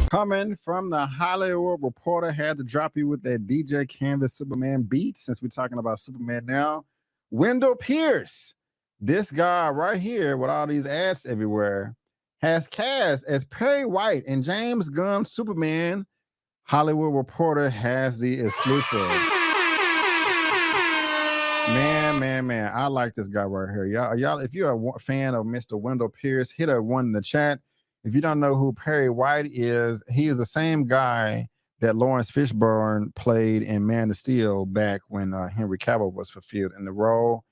Coming from the Hollywood Reporter, had to drop you with that DJ Canvas Superman beat since we're talking about Superman now. Wendell Pierce, this guy right here with all these ads everywhere, has cast as Perry White in James Gunn Superman. Hollywood Reporter has the exclusive. Man, I like this guy right here. Y'all, if you're a fan of Mr. Wendell Pierce, hit a one in the chat. If you don't know who Perry White is, he is the same guy that Lawrence Fishburne played in Man of Steel back when Henry Cavill was fulfilled in the role.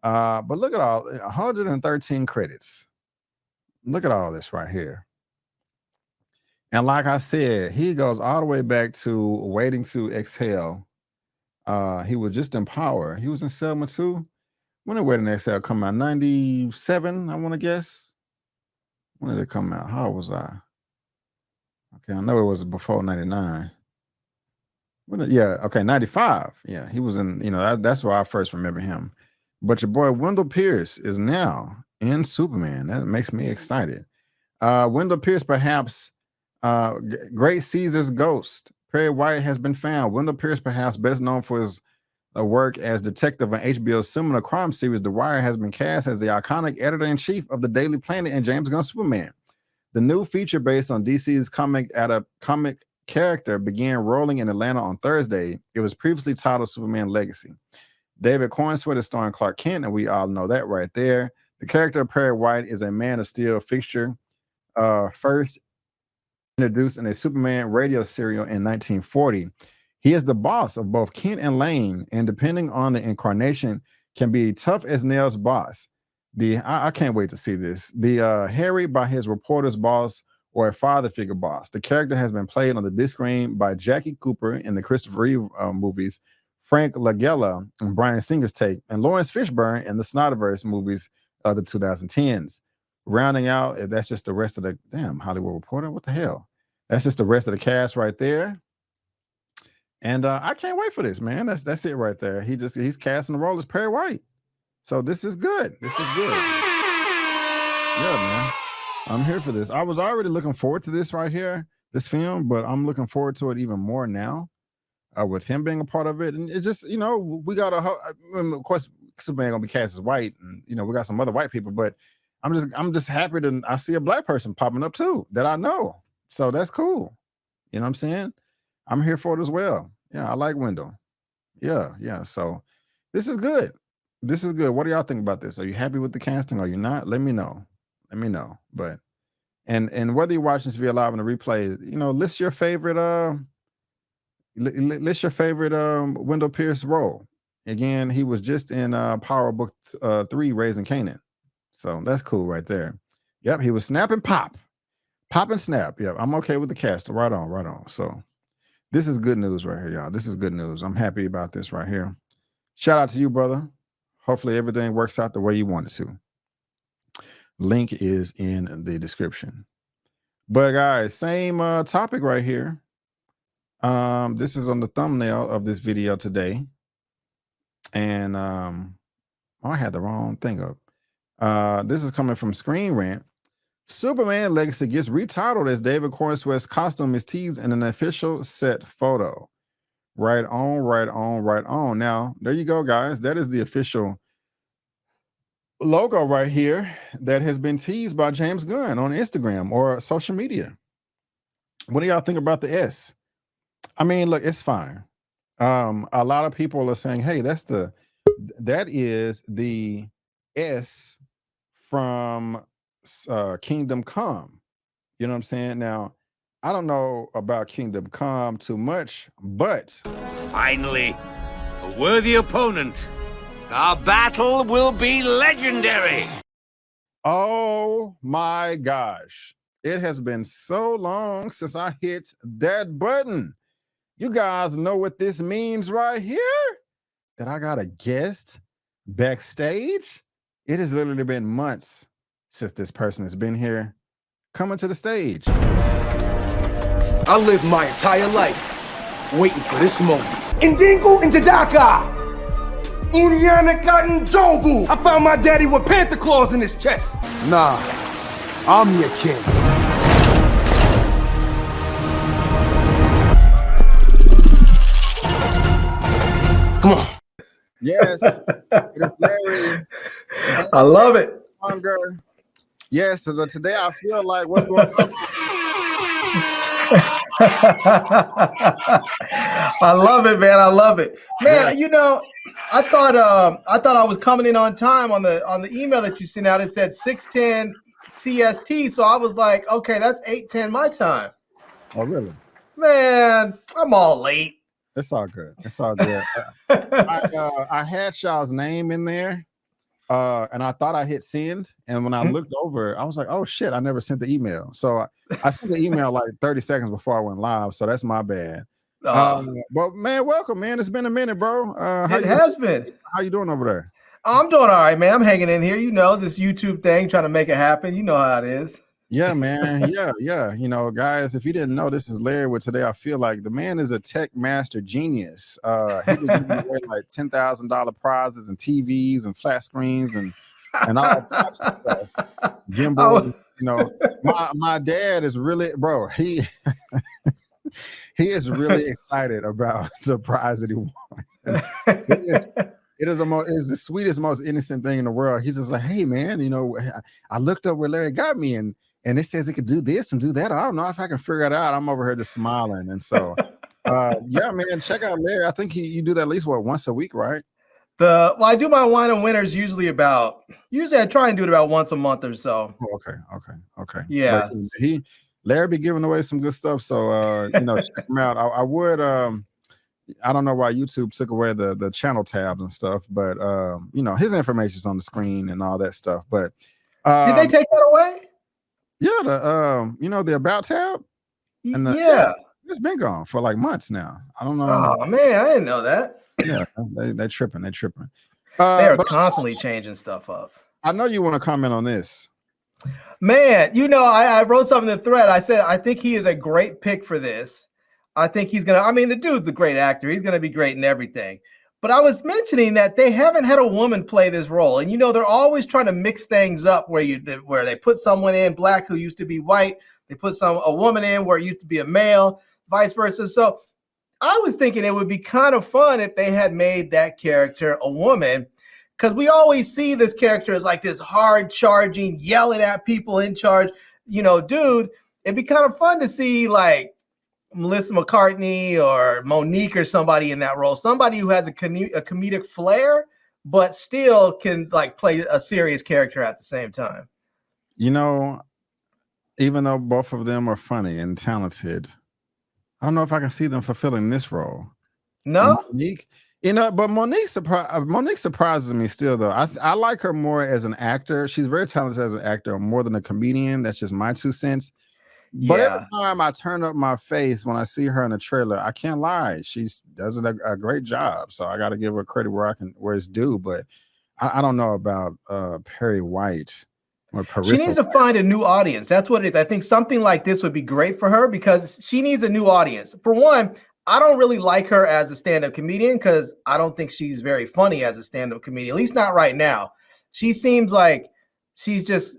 But look at all 113 credits. Look at all this right here. And like I said, he goes all the way back to Waiting to Exhale. He was just in Power. He was in Selma too. When did Waiting to Exhale come out? 97, I want to guess. When did it come out? How old was I? Okay, I know it was before 99. Okay, 95. Yeah, he was in, that's where I first remember him. But your boy Wendell Pierce is now in Superman. That makes me excited. Wendell Pierce, perhaps Great Caesar's Ghost. Perry White has been found. Wendell Pierce, perhaps best known for his work as detective on HBO's seminal crime series The Wire, has been cast as the iconic editor-in-chief of the Daily Planet and James Gunn Superman. The new feature based on DC's comic character began rolling in Atlanta on Thursday. It was previously titled Superman Legacy. David Cornsweet is starring Clark Kent, and we all know that right there. The character of Perry White is a Man of Steel fixture, first introduced in a Superman radio serial in 1940. He is the boss of both Kent and Lane, and depending on the incarnation, can be tough as nails boss. I can't wait to see this. The harried by his reporter's boss or a father figure boss. The character has been played on the big screen by Jackie Cooper in the Christopher Reeve movies, Frank Langella and Bryan Singer's take, and Lawrence Fishburne in the Snyderverse movies of the 2010s. Rounding out, that's just the rest of the Hollywood Reporter. What the hell? That's just the rest of the cast right there. And I can't wait for this, man. That's it right there. He's casting the role as Perry White. So this is good. This is good. Yeah, man. I'm here for this. I was already looking forward to this right here, this film, but I'm looking forward to it even more now with him being a part of it. And it just, we got of course, Superman gonna be cast as white, and we got some other white people, but I'm just happy that I see a black person popping up too that I know. So that's cool. You know what I'm saying? I'm here for it as well. Yeah, I like Wendell. Yeah. So this is good. This is good. What do y'all think about this? Are you happy with the casting? Are you not? Let me know. But and whether you're watching this via live on the replay, list your favorite Wendell Pierce role. Again, he was just in Power Book 3, Raising Kanan. So that's cool right there. Yep, he was snap and pop and snap. Yep, I'm okay with the cast. Right on. So this is good news right here, y'all. This is good news. I'm happy about this right here. Shout out to you, brother. Hopefully everything works out the way you want it to. Link is in the description. But guys, same topic right here. This is on the thumbnail of this video today. And I had the wrong thing up. This is coming from Screen Rant. Superman Legacy gets retitled as David Cornsweet's costume is teased in an official set photo. Right on. Now, there you go, guys. That is the official logo right here that has been teased by James Gunn on Instagram or social media. What do y'all think about the S? I mean, look, it's fine. A lot of people are saying, hey, that is the S from Kingdom Come. You know what I'm saying? Now, I don't know about Kingdom Come too much, but finally, a worthy opponent. Our battle will be legendary. Oh my gosh. It has been so long since I hit that button. You guys know what this means right here? That I got a guest backstage. It has literally been months since this person has been here coming to the stage. I lived my entire life waiting for this moment. Indingo Indidaka! Unyanaka Njobu! I found my daddy with panther claws in his chest. Nah, I'm your king. Yes, it is Larry. I love it. Longer. Yes, so today I feel like what's going on. I love it, man. I love it, man. Yeah. You know, I thought I was coming in on time on the email that you sent out. It said 6:10 CST, so I was like, okay, that's 8:10 my time. Oh, really? Man, I'm all late. It's all good. It's all good. I had y'all's name in there, and I thought I hit send. And when I looked over, I was like, "Oh shit! I never sent the email." So I sent the email like 30 seconds before I went live. So that's my bad. But man, welcome, man. It's been a minute, bro. It has been. How you doing over there? I'm doing all right, man. I'm hanging in here. You know, this YouTube thing, trying to make it happen. You know how it is. Yeah, man. Yeah. You know, guys, if you didn't know, this is Larry with Today I Feel Like. The man is a tech master genius. He was giving away like $10,000 prizes and TVs and flat screens and all types of stuff. Gimbals, you know. My dad is really, bro, he is really excited about the prize that he won. It is the sweetest, most innocent thing in the world. He's just like, hey, man, you know, I looked up where Larry got me and it says it could do this and do that. I don't know if I can figure it out. I'm over here just smiling. And so, yeah, man, check out Larry. I think you do that at least, what, once a week, right? Well, I do my wine and winners usually I try and do it about once a month or so. Oh, okay. Yeah. But Larry be giving away some good stuff. So, you know, check him out. I would, I don't know why YouTube took away the channel tabs and stuff, but you know, his information's on the screen and all that stuff. But did they take that away? Yeah, you know, the about tab. And it's been gone for like months now. I don't know. Oh man, I didn't know that. Yeah, they tripping. They are constantly changing stuff up. I know you want to comment on this. Man, you know, I wrote something in the thread. I said, I think he is a great pick for this. I think the dude's a great actor. He's going to be great in everything. But I was mentioning that they haven't had a woman play this role. And, you know, they're always trying to mix things up where they put someone in black who used to be white. They put a woman in where it used to be a male, vice versa. So I was thinking it would be kind of fun if they had made that character a woman, because we always see this character as like this hard charging, yelling at people in charge, you know, dude. It'd be kind of fun to see like Melissa McCartney or Monique or somebody in that role, somebody who has a comedic flair, but still can like play a serious character at the same time. You know, even though both of them are funny and talented, I don't know if I can see them fulfilling this role. No, Monique, you know, but Monique surprises me still though. I like her more as an actor. She's very talented as an actor, more than a comedian. That's just my 2 cents. But every time I turn up my face when I see her in the trailer, I can't lie. She does a great job. So I got to give her credit where it's due. But I don't know about Perry White or Parissa. She needs to find a new audience. That's what it is. I think something like this would be great for her because she needs a new audience. For one, I don't really like her as a stand-up comedian because I don't think she's very funny as a stand-up comedian, at least not right now. She seems like she's just,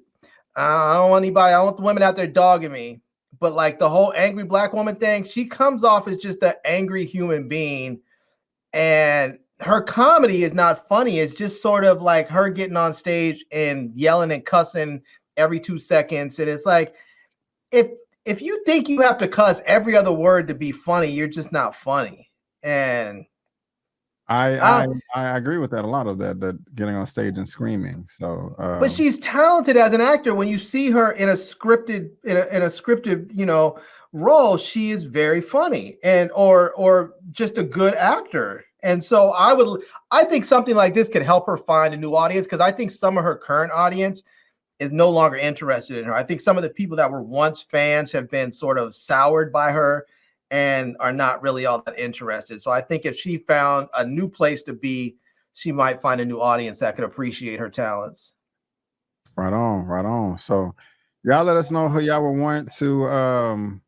I don't want anybody. I don't want the women out there dogging me. But like the whole angry black woman thing, she comes off as just an angry human being. And her comedy is not funny. It's just sort of like her getting on stage and yelling and cussing every 2 seconds. And it's like, if you think you have to cuss every other word to be funny, you're just not funny. And I agree with that. A lot of that getting on stage and screaming. So, but she's talented as an actor. When you see her in a scripted, you know, role, she is very funny and or just a good actor. And so I think something like this could help her find a new audience because I think some of her current audience is no longer interested in her. I think some of the people that were once fans have been sort of soured by her and are not really all that interested. So I think if she found a new place to be, she might find a new audience that could appreciate her talents. Right on. So y'all let us know who y'all would want to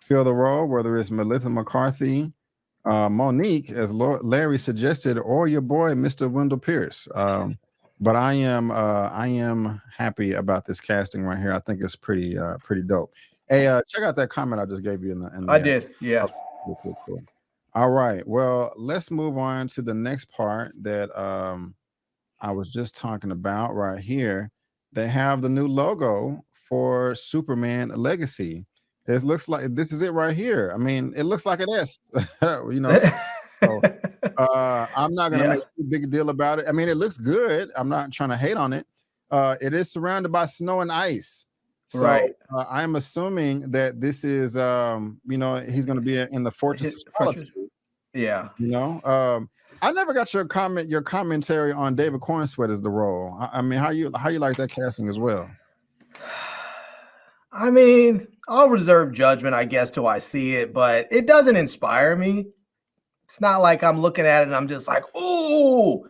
fill the role, whether it's Melissa McCarthy, Monique, as Larry suggested, or your boy, Mr. Wendell Pierce. But I am happy about this casting right here. I think it's pretty dope. Hey, check out that comment I just gave you in the I did, yeah. Cool. All right. Well, let's move on to the next part that I was just talking about right here. They have the new logo for Superman Legacy. It looks like this is it right here. I mean, it looks like an S. you know, so I'm not gonna make Yeah, too big a deal about it. I mean, it looks good. I'm not trying to hate on it. It is surrounded by snow and ice. So right. I'm assuming that this is he's gonna be in the Fortress of Hit Fortress. Solitude. Yeah. You know, I never got your commentary on David Cornsweet as the role. I mean, how you like that casting as well? I mean, I'll reserve judgment, I guess, till I see it, but it doesn't inspire me. It's not like I'm looking at it and I'm just like, ooh.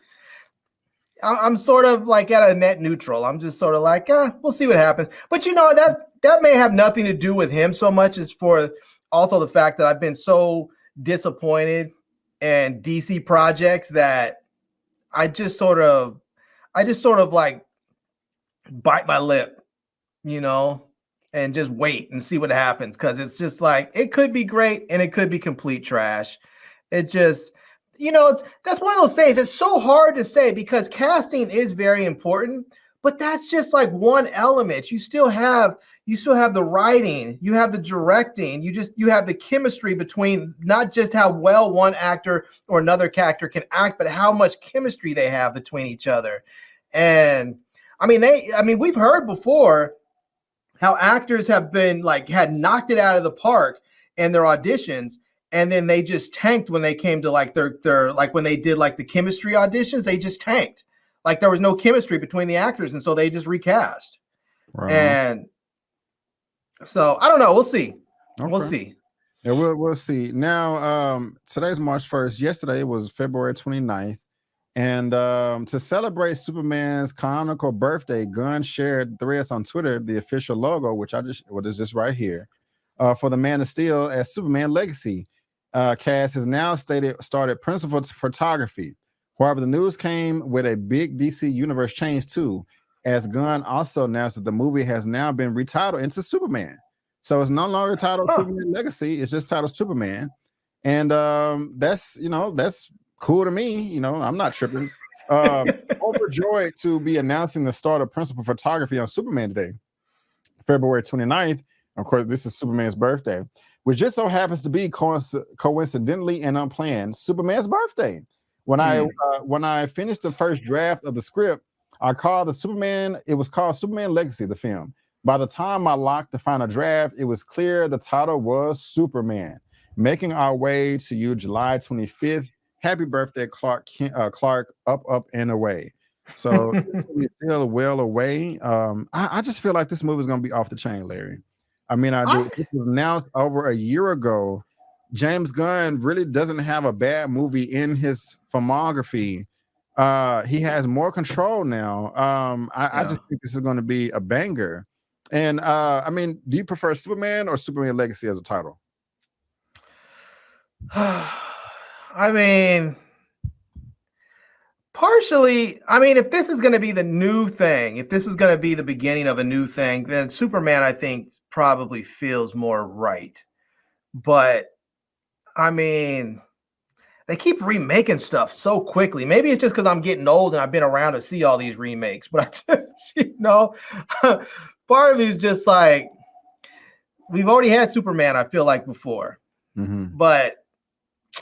I'm sort of like at a net neutral. I'm just sort of like, we'll see what happens. But that may have nothing to do with him so much as for also the fact that I've been so disappointed in DC projects that I just sort of like bite my lip, you know, and just wait and see what happens. Cause it's just like it could be great and it could be complete trash. It just, that's one of those things. It's so hard to say because casting is very important, but that's just like one element. You still have the writing, you have the directing, you have the chemistry between not just how well one actor or another character can act, but how much chemistry they have between each other. And we've heard before how actors have been like had knocked it out of the park in their auditions, and then they just tanked when they came to like their like when they did like the chemistry auditions, they just tanked. Like there was no chemistry between the actors, and so they just recast. Right on. And so I don't know. We'll see. We'll Okay. see. Yeah, we'll see. Now, today's March 1st. Yesterday was February 29th. And to celebrate Superman's canonical birthday, Gunn shared threads on Twitter, the official logo, which is just right here, for the Man of Steel as Superman Legacy. Cast has now started principal photography. However, the news came with a big DC universe change too, as Gunn also announced that the movie has now been retitled into Superman. So it's no longer titled Superman Legacy; it's just titled Superman, and that's cool to me. I'm not tripping. Overjoyed to be announcing the start of principal photography on Superman today, February 29th. Of course, this is Superman's birthday, which just so happens to be coincidentally and unplanned Superman's birthday. When I finished the first draft of the script, I called it was called Superman Legacy, the film. By the time I locked the final draft, it was clear the title was Superman. Making our way to you July 25th. Happy birthday, Clark, up, and away. So it's still well away. I just feel like this movie is going to be off the chain, Larry. I mean, I do. This was announced over a year ago. James Gunn really doesn't have a bad movie in his filmography. He has more control now. I just think this is going to be a banger. And I mean, do you prefer Superman or Superman Legacy as a title? I mean, partially. I mean, if this is going to be the new thing, if this is going to be the beginning of a new thing, then Superman, I think, probably feels more right. But I mean, they keep remaking stuff so quickly. Maybe it's just because I'm getting old and I've been around to see all these remakes. But I just, part of me is just like, we've already had Superman, I feel like, before. Mm-hmm. But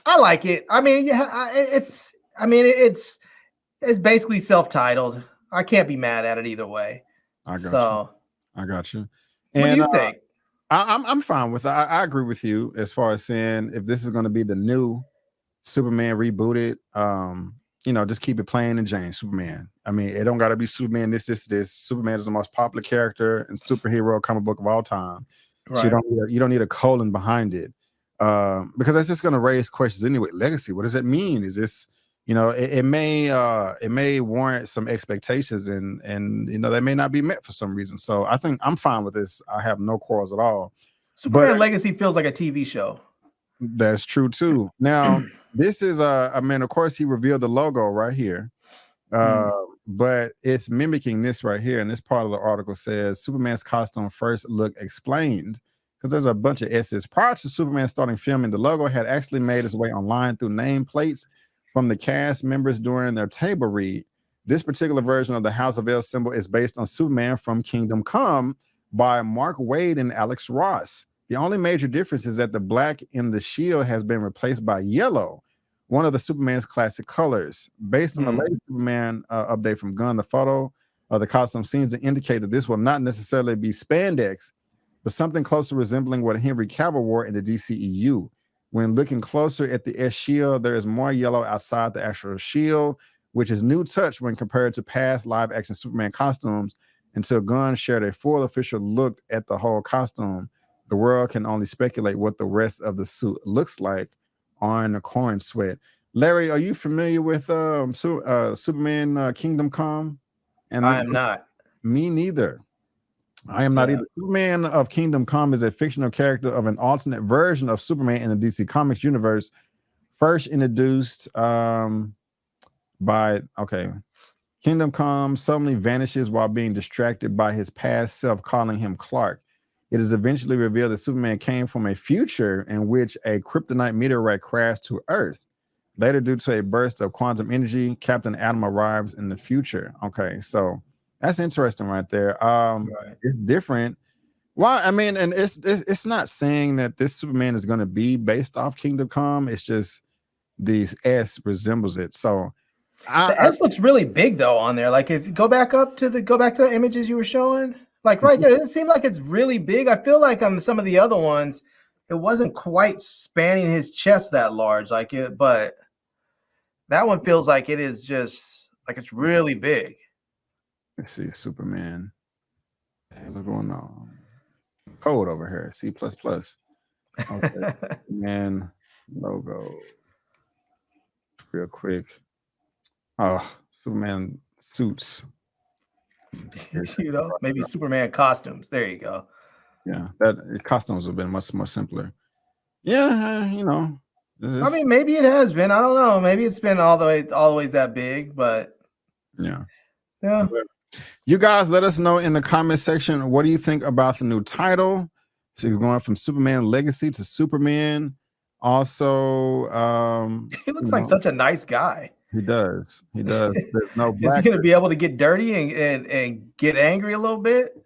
I like it. I mean, yeah, it's basically self-titled. I can't be mad at it either way. I got you. And what do you think? I'm fine with it. I agree with you as far as saying if this is going to be the new Superman rebooted, just keep it plain and Jane Superman. I mean, it don't got to be Superman. This. Superman is the most popular character and superhero comic book of all time. Right. So you don't need a colon behind it. Because that's just going to raise questions anyway. Legacy, what does that mean? Is this, it may warrant some expectations and they may not be met for some reason. So I think I'm fine with this. I have no quarrels at all. Superman Legacy feels like a TV show. That's true too. Now, this is of course he revealed the logo right here. But it's mimicking this right here. And this part of the article says Superman's costume first look explained because there's a bunch of S's. Prior to Superman starting filming, the logo had actually made its way online through nameplates from the cast members during their table read. This particular version of the House of L symbol is based on Superman from Kingdom Come by Mark Waid and Alex Ross. The only major difference is that the black in the shield has been replaced by yellow, one of the Superman's classic colors. Based on the latest Superman update from Gunn, the photo of the costume seems to indicate that this will not necessarily be spandex, but something close to resembling what Henry Cavill wore in the DCEU. When looking closer at the S shield, there is more yellow outside the actual shield, which is new touch when compared to past live-action Superman costumes. Until Gunn shared a full official look at the whole costume, the world can only speculate what the rest of the suit looks like on the corn sweat. Larry, are you familiar with Superman Kingdom Come? And I am not. Me neither. I am not either. Superman of Kingdom Come is a fictional character of an alternate version of Superman in the DC Comics universe, first introduced Kingdom Come suddenly vanishes while being distracted by his past self calling him Clark. It is eventually revealed that Superman came from a future in which a kryptonite meteorite crashed to Earth. Later, due to a burst of quantum energy, Captain Atom arrives in the future. Okay, so that's interesting right there. It's different. Well, I mean, and it's not saying that this Superman is going to be based off Kingdom Come. It's just these S resembles it. So the S looks really big though on there. Like if you go back to the images you were showing, like right there, it seems like it's really big. I feel like on some of the other ones, it wasn't quite spanning his chest that large, like it, but that one feels like it is just like it's really big. Let's see, Superman. What's going on? Code over here, C++. Okay, man, logo. Real quick. Oh, Superman suits. You know, maybe Superman costumes. There you go. Yeah, that costumes have been much more simpler. Yeah, you know. I mean, maybe it has been. I don't know. Maybe it's been all the way that big, but yeah. But you guys let us know in the comment section, what do you think about the new title? So he's going from Superman Legacy to Superman. Also, he looks like such a nice guy. He does. There's no black. Is he going to be able to get dirty and get angry a little bit?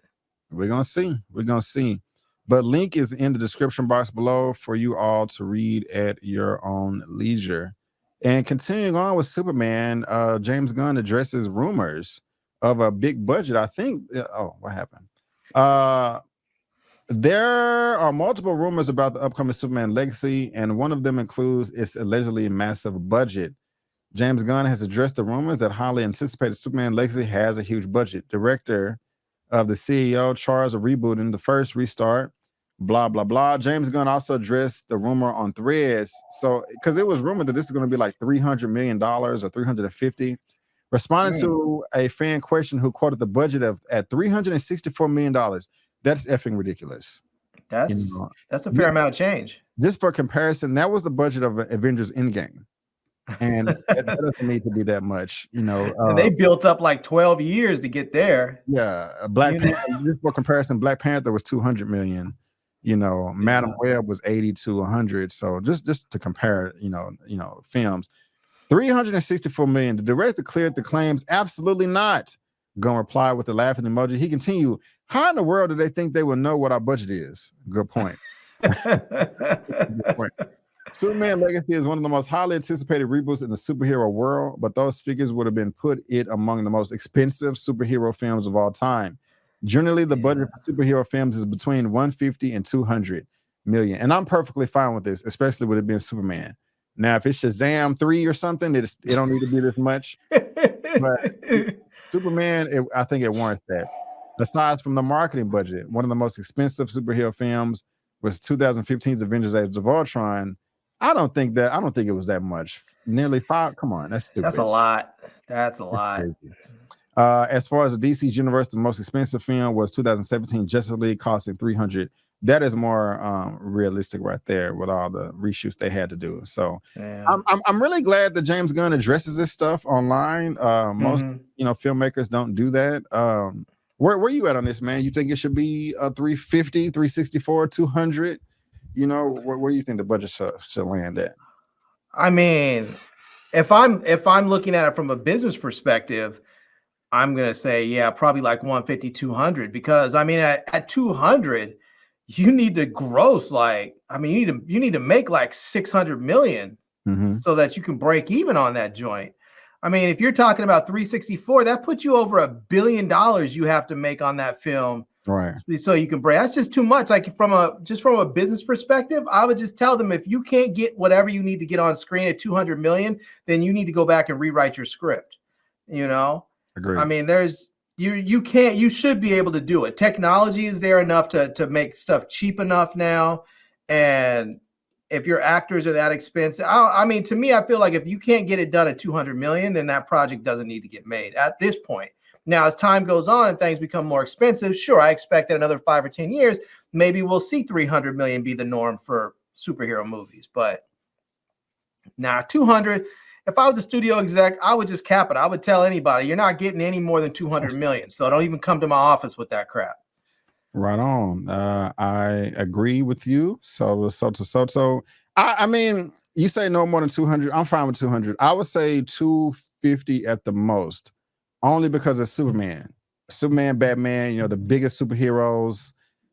We're going to see. But link is in the description box below for you all to read at your own leisure. And continuing on with Superman, James Gunn addresses rumors of a big budget. I think, what happened? There are multiple rumors about the upcoming Superman Legacy, and one of them includes its allegedly massive budget. James Gunn has addressed the rumors that highly anticipated Superman Legacy has a huge budget. Director of the CEO charged of rebooting the first restart, blah, blah, blah. James Gunn also addressed the rumor on Threads. So, because it was rumored that this is going to be like $300 million or $350. Responding to a fan question who quoted the budget at $364 million. That's effing ridiculous. That's a fair amount of change. Just for comparison, that was the budget of Avengers Endgame. And that doesn't need to be that much, you know. And they built up like 12 years to get there. Yeah, Black Panther, just for comparison, Black Panther was 200 million. You know, Madam Web was 80 to 100. So just to compare, you know, films, 364 million. The director cleared the claims. Absolutely not. Gunn replied with a laughing emoji. He continued, how in the world do they think they will know what our budget is? Good point. Good point. Superman Legacy is one of the most highly anticipated reboots in the superhero world, but those figures would have been put it among the most expensive superhero films of all time. Generally, the budget for superhero films is between 150 and 200 million. And I'm perfectly fine with this, especially with it being Superman. Now, if it's Shazam 3 or something, it don't need to be this much. But Superman, I think it warrants that. Aside from the marketing budget, one of the most expensive superhero films was 2015's Avengers Age of Ultron. I don't think it was that much. Nearly 5. Come on, that's stupid. That's a lot. That's a lot. As far as the DC universe, the most expensive film was 2017 Justice League, costing 300. That is more realistic right there with all the reshoots they had to do. So I'm really glad that James Gunn addresses this stuff online. Most filmmakers don't do that. Where you at on this, man? You think it should be a 350, 364, 200? You know, where you think the budget should land at? I mean, if I'm looking at it from a business perspective, I'm gonna say, yeah, probably like 150, 200, because I mean, at 200, you need to gross like, I mean, you need to make like 600 million so that you can break even on that joint. I mean, if you're talking about 364, that puts you over $1 billion you have to make on that film, right? So you can break. That's just too much. Like from a business perspective, I would just tell them, if you can't get whatever you need to get on screen at 200 million, then you need to go back and rewrite your script. You know, Agreed. I mean, you should be able to do it. Technology is there enough to make stuff cheap enough now, and if your actors are that expensive, I mean, to me, I feel like if you can't get it done at 200 million, then that project doesn't need to get made at this point. Now, as time goes on and things become more expensive, sure, I expect that another 5 or 10 years, maybe we'll see 300 million be the norm for superhero movies. But now 200, if I was a studio exec, I would just cap it. I would tell anybody, you're not getting any more than 200 million. So don't even come to my office with that crap. Right on. I agree with you. So. I mean, you say no more than 200. I'm fine with 200. I would say 250 at the most, only because it's Superman, Batman. You know, the biggest superheroes,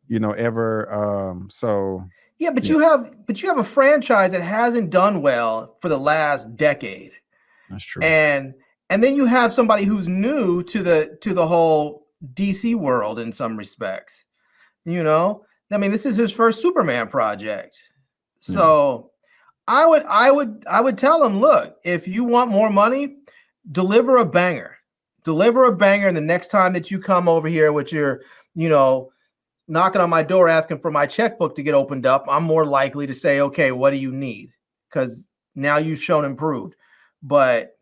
ever. So yeah, but you have a franchise that hasn't done well for the last decade. That's true. And then you have somebody who's new to the whole DC world in some respects. You know, I mean, this is his first Superman project. So I would tell him, look, if you want more money, deliver a banger. And the next time that you come over here with your, knocking on my door asking for my checkbook to get opened up, I'm more likely to say, okay, what do you need? Because now you've shown improved. But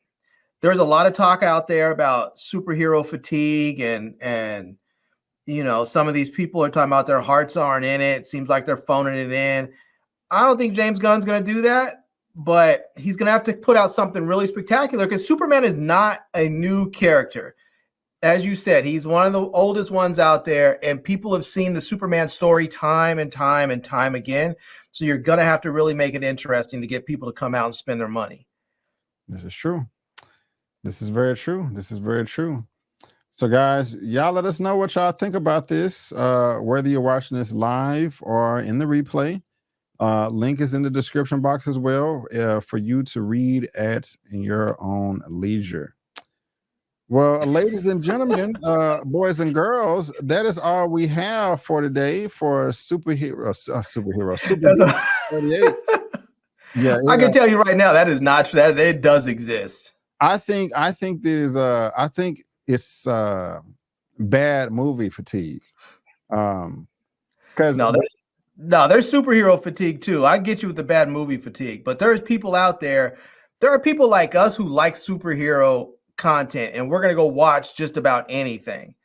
there's a lot of talk out there about superhero fatigue, and some of these people are talking about their hearts aren't in it. It seems like they're phoning it in. I don't think James Gunn's going to do that, but he's going to have to put out something really spectacular, because Superman is not a new character. As you said, he's one of the oldest ones out there, and people have seen the Superman story time and time and time again. So you're going to have to really make it interesting to get people to come out and spend their money. This is true. This is very true. So guys, y'all let us know what y'all think about this, whether you're watching this live or in the replay. Link is in the description box as well, for you to read at your own leisure. Well, ladies and gentlemen, boys and girls, that is all we have for today for Superhero 48. Yeah, I can tell you right now, that is not that it does exist. I think it's bad movie fatigue. Because there's superhero fatigue too. I get you with the bad movie fatigue, but there's people out there. There are people like us who like superhero content, and we're going to go watch just about anything.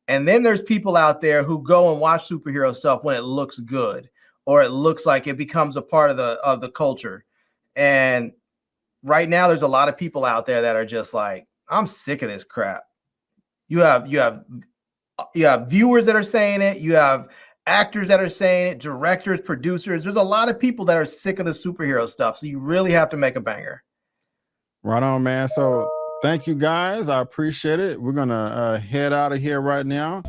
And then there's people out there who go and watch superhero stuff when it looks good, or it looks like it becomes a part of the culture. And right now there's a lot of people out there that are just like, I'm sick of this crap. You have viewers that are saying it. You have actors that are saying it, directors, producers. There's a lot of people that are sick of the superhero stuff. So you really have to make a banger. Right on, man. So thank you guys. I appreciate it. We're going to head out of here right now.